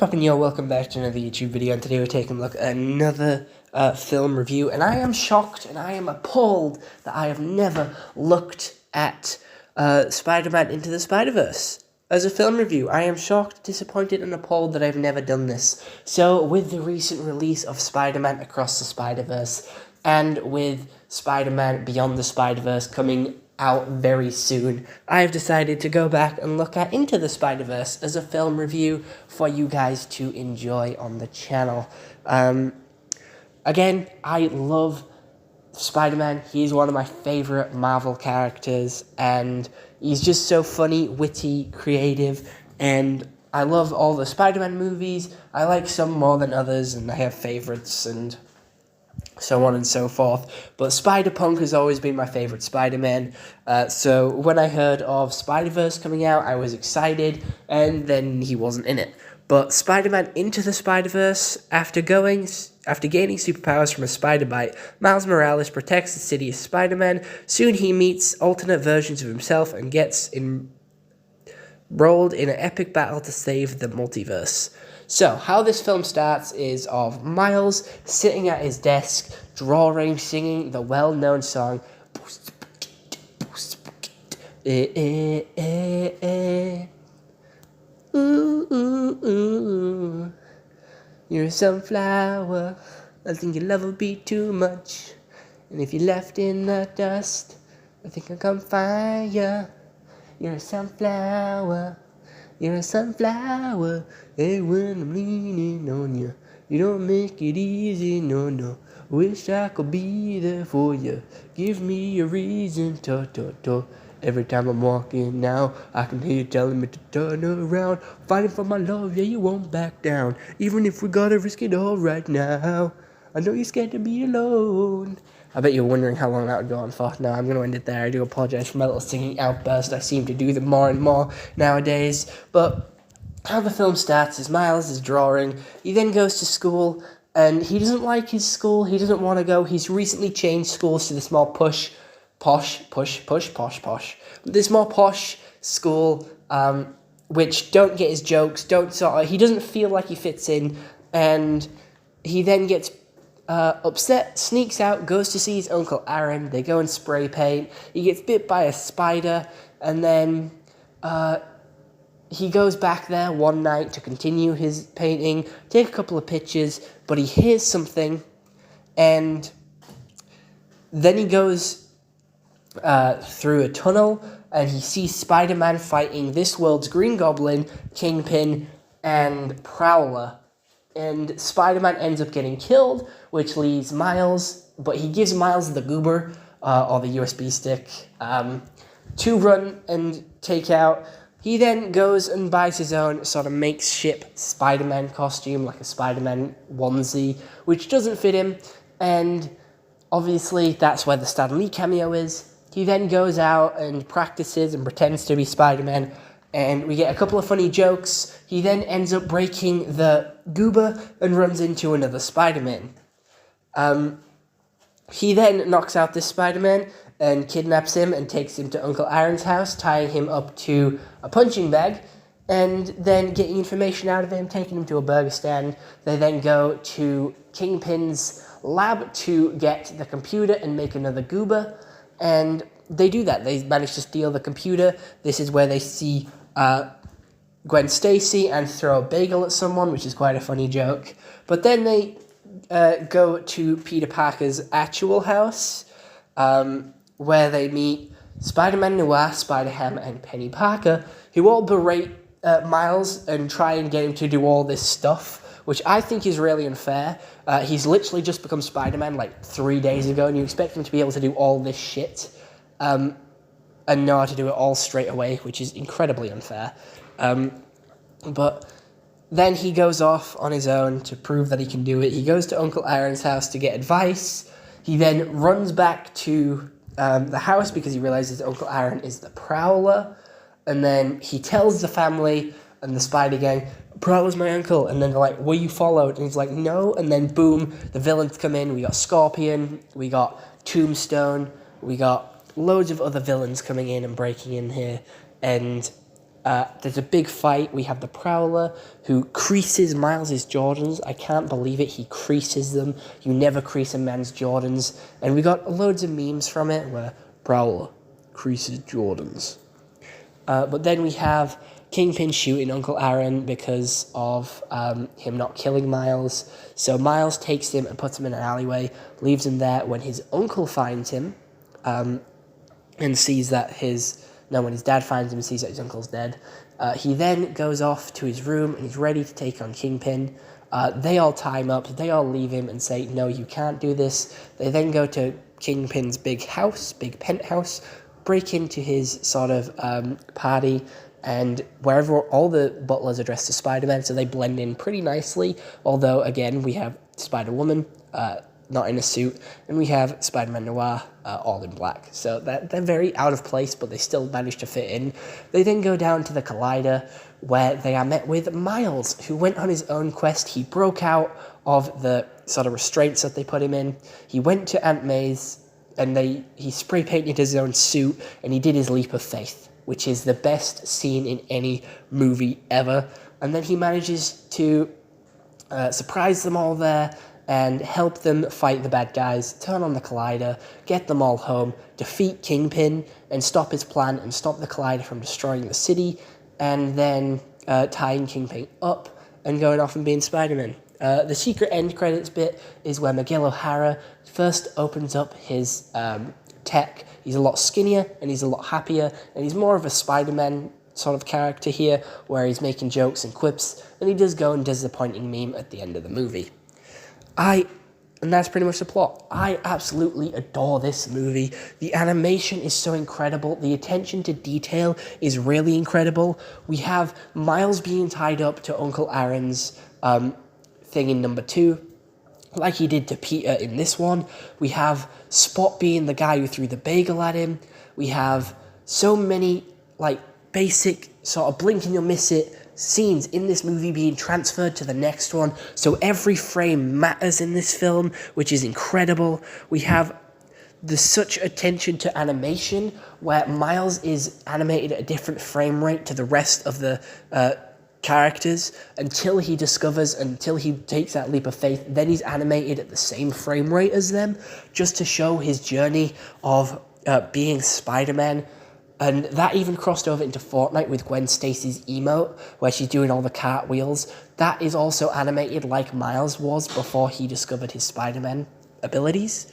poppin', yo? Welcome back to another YouTube video, and today we're taking a look at another film review, and I am shocked and I am appalled that I have never looked at Spider-Man Into the Spiderverse as a film review. I am shocked, disappointed, and appalled that I've never done this. So, with the recent release of Spider-Man Across the Spider-Verse, and with Spider-Man Beyond the Spider-Verse coming out very soon, I have decided to go back and look at Into the Spider-Verse as a film review for you guys to enjoy on the channel. Again, I love Spider-Man. He's one of my favorite Marvel characters, and he's just so funny, witty, creative, and I love all the Spider-Man movies. I like some more than others, and I have favorites, and so on and so forth. But Spider-Punk has always been my favorite Spider-Man. So when I heard of Spider-Verse coming out, I was excited, and then he wasn't in it. But Spider-Man Into the Spider-Verse, after gaining superpowers from a spider bite, Miles Morales protects the city of Spider-Man. Soon he meets alternate versions of himself and gets enrolled in an epic battle to save the multiverse. So, how this film starts is of Miles sitting at his desk, drawing, singing the well-known song, ooh, ooh, ooh. You're a sunflower, I think your love will be too much, and if you're left in the dust, I think I'll come find ya. You're a sunflower, you're a sunflower, and when I'm leaning on you, you don't make it easy, no. Wish I could be there for you, give me a reason to. Every time I'm walking now, I can hear you telling me to turn around. Fighting for my love, yeah, you won't back down. Even if we gotta risk it all right now. I know you're scared to be alone. I bet you're wondering how long that would go on for. No, I'm going to end it there. I do apologize for my little singing outburst. I seem to do them more and more nowadays. But how the film starts is Miles is drawing. He then goes to school, and he doesn't like his school. He doesn't want to go. He's recently changed schools to this more posh. This more posh school, which don't get his jokes, he doesn't feel like he fits in, and he then gets upset, sneaks out, goes to see his Uncle Aaron. They go and spray paint. He gets bit by a spider, and then he goes back there one night to continue his painting, take a couple of pictures, but he hears something, and then he goes through a tunnel, and he sees Spider-Man fighting this world's Green Goblin, Kingpin, and Prowler. And Spider-Man ends up getting killed, which leaves Miles, but he gives Miles the goober, or the USB stick, to run and take out. He then goes and buys his own sort of makeshift Spider-Man costume, like a Spider-Man onesie, which doesn't fit him, and obviously that's where the Stan Lee cameo is. He then goes out and practices and pretends to be Spider-Man, and we get a couple of funny jokes. He then ends up breaking the goober and runs into another Spider-Man. He then knocks out this Spider-Man and kidnaps him and takes him to Uncle Aaron's house, tying him up to a punching bag, and then getting information out of him, taking him to a burger stand. They then go to Kingpin's lab to get the computer and make another goober, and they do that. They manage to steal the computer. This is where they see Gwen Stacy and throw a bagel at someone, which is quite a funny joke. But then they go to Peter Parker's actual house, where they meet Spider-Man Noir, Spider-Ham, and Penny Parker, who all berate Miles and try and get him to do all this stuff, which I think is really unfair. He's literally just become Spider-Man like 3 days ago, and you expect him to be able to do all this shit, and know how to do it all straight away, which is incredibly unfair. But then he goes off on his own to prove that he can do it. He goes to Uncle Aaron's house to get advice. He then runs back to the house because he realizes Uncle Aaron is the Prowler, and then he tells the family and the Spider Gang, Prowler's my uncle, and then they're like, were you followed? And he's like, no, and then boom, the villains come in. We got Scorpion, we got Tombstone, we got loads of other villains coming in and breaking in here, and There's a big fight. We have the Prowler, who creases Miles' Jordans. I can't believe it. He creases them. You never crease a man's Jordans. And we got loads of memes from it where Prowler creases Jordans. But then we have Kingpin shooting Uncle Aaron because of him not killing Miles. So Miles takes him and puts him in an alleyway, leaves him there. When his uncle finds him and sees that when his dad finds him and sees that his uncle's dead, he then goes off to his room and he's ready to take on Kingpin. They all tie him up. They all leave him and say, no, you can't do this. They then go to Kingpin's big penthouse, break into his sort of party, and wherever all the butlers are dressed as Spider-Man, so they blend in pretty nicely, although, again, we have Spider-Woman, not in a suit, and we have Spider-Man Noir, all in black. So they're very out of place, but they still manage to fit in. They then go down to the Collider, where they are met with Miles, who went on his own quest. He broke out of the sort of restraints that they put him in. He went to Aunt May's, and he spray painted his own suit, and he did his leap of faith, which is the best scene in any movie ever. And then he manages to surprise them all there and help them fight the bad guys, turn on the Collider, get them all home, defeat Kingpin, and stop his plan and stop the Collider from destroying the city, and then tying Kingpin up and going off and being Spider-Man. The secret end credits bit is where Miguel O'Hara first opens up his tech. He's a lot skinnier and he's a lot happier, and he's more of a Spider-Man sort of character here, where he's making jokes and quips, and he does go and does the pointing meme at the end of the movie. And that's pretty much the plot. I absolutely adore this movie. The animation is so incredible. The attention to detail is really incredible. We have Miles being tied up to Uncle Aaron's thing in number 2, like he did to Peter in this one. We have Spot being the guy who threw the bagel at him. We have so many, basic sort of blink and you'll miss it scenes in this movie being transferred to the next one. So every frame matters in this film, which is incredible. We have such attention to animation, where Miles is animated at a different frame rate to the rest of the characters until he takes that leap of faith. Then he's animated at the same frame rate as them, just to show his journey of being Spider-Man. And that even crossed over into Fortnite with Gwen Stacy's emote, where she's doing all the cartwheels. That is also animated like Miles was before he discovered his Spider-Man abilities.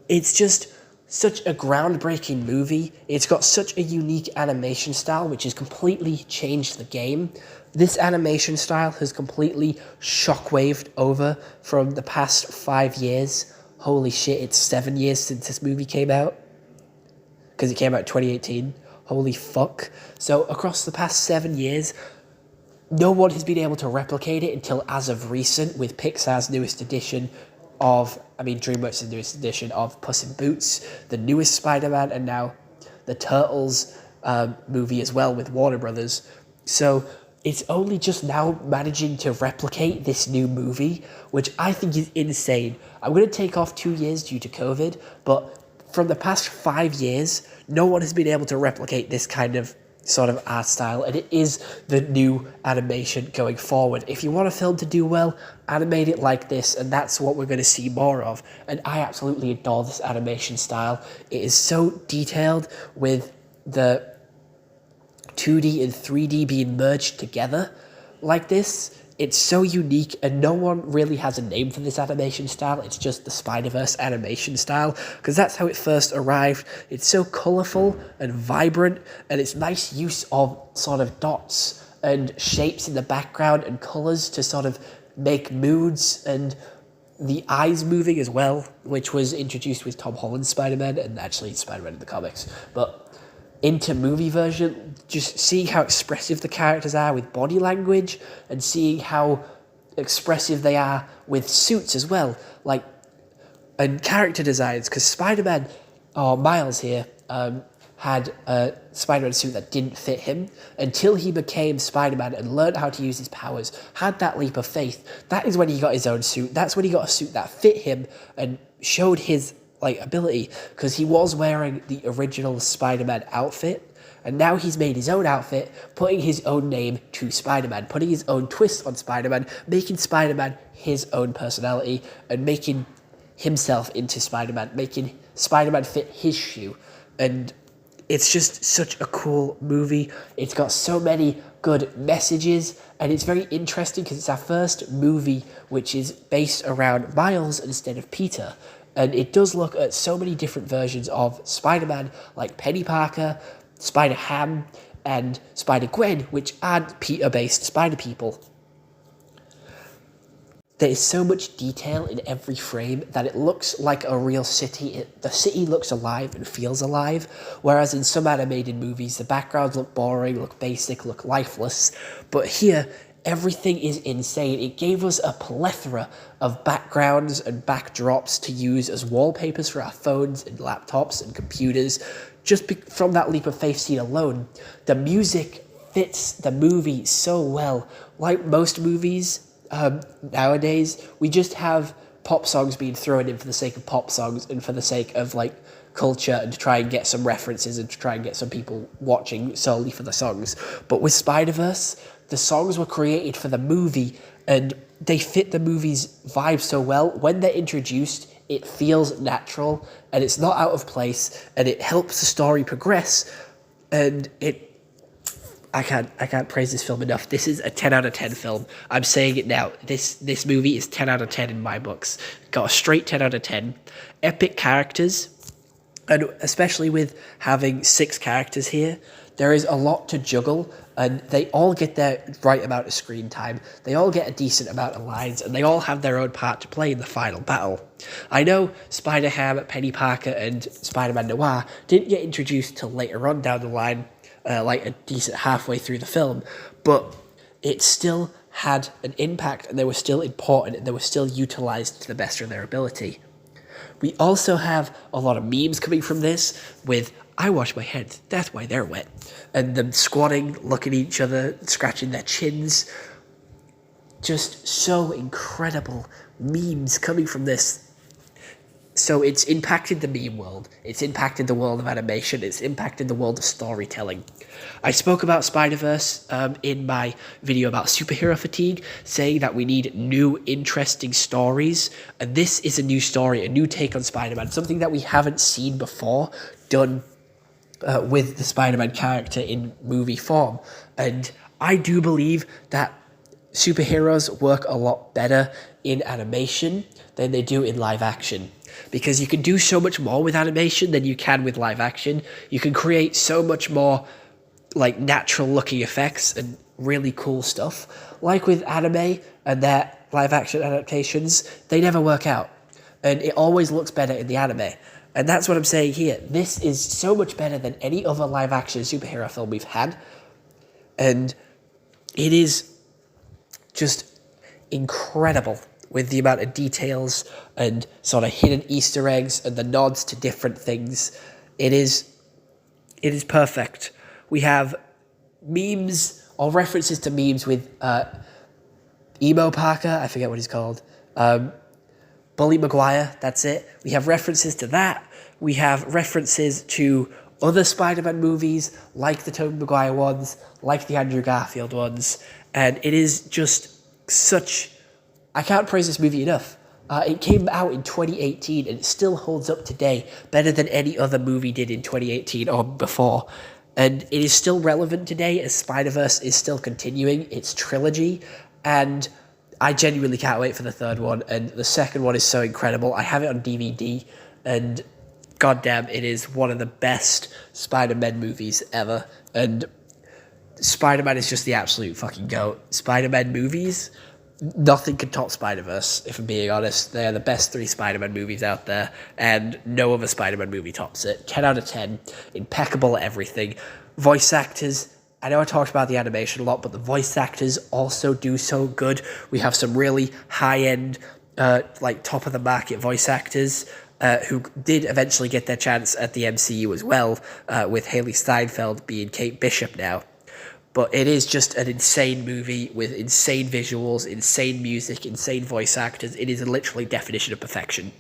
It's just such a groundbreaking movie. It's got such a unique animation style, which has completely changed the game. This animation style has completely shockwaved over from the past 5 years. Holy shit, it's 7 years since this movie came out, because it came out in 2018. Holy fuck. So across the past 7 years, no one has been able to replicate it until as of recent, with Pixar's newest edition DreamWorks' newest edition of Puss in Boots, the newest Spider-Man, and now the Turtles movie as well with Warner Brothers. So it's only just now managing to replicate this new movie, which I think is insane. I'm going to take off 2 years due to COVID, but from the past 5 years, no one has been able to replicate this kind of sort of art style, and it is the new animation going forward. If you want a film to do well, animate it like this, and that's what we're going to see more of. And I absolutely adore this animation style. It is so detailed, with the 2D and 3D being merged together like this. It's so unique, and no one really has a name for this animation style. It's just the Spider-Verse animation style, because that's how it first arrived. It's so colourful and vibrant, and it's nice use of sort of dots and shapes in the background and colours to sort of make moods, and the eyes moving as well, which was introduced with Tom Holland's Spider-Man, and actually Spider-Man in the comics. But into movie version, just seeing how expressive the characters are with body language, and seeing how expressive they are with suits as well, and character designs, because Spider-Man, or Miles here, had a Spider-Man suit that didn't fit him until he became Spider-Man and learned how to use his powers, had that leap of faith. That is when he got his own suit. That's when he got a suit that fit him and showed his ability, because he was wearing the original Spider-Man outfit, And now he's made his own outfit, putting his own name to Spider-Man, putting his own twist on Spider-Man, making Spider-Man his own personality, and making himself into Spider-Man, making Spider-Man fit his shoe. And it's just such a cool movie. It's got so many good messages, and it's very interesting because it's our first movie which is based around Miles instead of Peter. And it does look at so many different versions of Spider-Man, like Penny Parker, Spider-Ham, and Spider-Gwen, which aren't Peter-based Spider-People. There is so much detail in every frame that it looks like a real city. The city looks alive and feels alive, whereas in some animated movies, the backgrounds look boring, look basic, look lifeless. But here, everything is insane. It gave us a plethora of backgrounds and backdrops to use as wallpapers for our phones and laptops and computers. Just from that leap of faith scene alone, the music fits the movie so well. Like most movies, nowadays, we just have pop songs being thrown in for the sake of pop songs and for the sake of like culture and to try and get some references and to try and get some people watching solely for the songs. But with Spider-Verse, the songs were created for the movie and they fit the movie's vibe so well. When they're introduced, it feels natural and it's not out of place and it helps the story progress. And I can't praise this film enough. This is a 10 out of 10 film. I'm saying it now. This movie is 10 out of 10 in my books. Got a straight 10 out of 10. Epic characters, and especially with having 6 characters here, there is a lot to juggle, and they all get their right amount of screen time. They all get a decent amount of lines, and they all have their own part to play in the final battle. I know Spider-Ham, Penny Parker, and Spider-Man Noir didn't get introduced till later on down the line, like a decent halfway through the film, but it still had an impact and they were still important and they were still utilized to the best of their ability. We also have a lot of memes coming from this with, I wash my hands, that's why they're wet, and them squatting, looking at each other, scratching their chins. Just so incredible memes coming from this. So it's impacted the meme world, it's impacted the world of animation, it's impacted the world of storytelling. I spoke about Spider-Verse in my video about superhero fatigue, saying that we need new, interesting stories, and this is a new story, a new take on Spider-Man, something that we haven't seen before done with the Spider-Man character in movie form. And I do believe that superheroes work a lot better in animation than they do in live action. Because you can do so much more with animation than you can with live action. You can create so much more like natural looking effects and really cool stuff. Like with anime and their live action adaptations, they never work out. And it always looks better in the anime. And that's what I'm saying here. This is so much better than any other live action superhero film we've had. And it is just incredible with the amount of details and sort of hidden Easter eggs and the nods to different things. It is perfect. We have memes or references to memes with Emo Parker, I forget what he's called, Bully Maguire, that's it. We have references to that. We have references to other Spider-Man movies, like the Tobey Maguire ones, like the Andrew Garfield ones, and it is just such... I can't praise this movie enough. It came out in 2018 and it still holds up today better than any other movie did in 2018 or before. And it is still relevant today as Spider-Verse is still continuing its trilogy. And I genuinely can't wait for the third one. And the second one is so incredible. I have it on DVD and goddamn, it is one of the best Spider-Man movies ever. And Spider-Man is just the absolute fucking GOAT. Spider-Man movies... Nothing can top Spider-Verse, if I'm being honest. They're the best 3 Spider-Man movies out there, and no other Spider-Man movie tops it. 10 out of 10, impeccable at everything. Voice actors, I know I talked about the animation a lot, but the voice actors also do so good. We have some really high-end, like top-of-the-market voice actors who did eventually get their chance at the MCU as well, with Haley Steinfeld being Kate Bishop now. But it is just an insane movie with insane visuals, insane music, insane voice actors. It is a literally definition of perfection.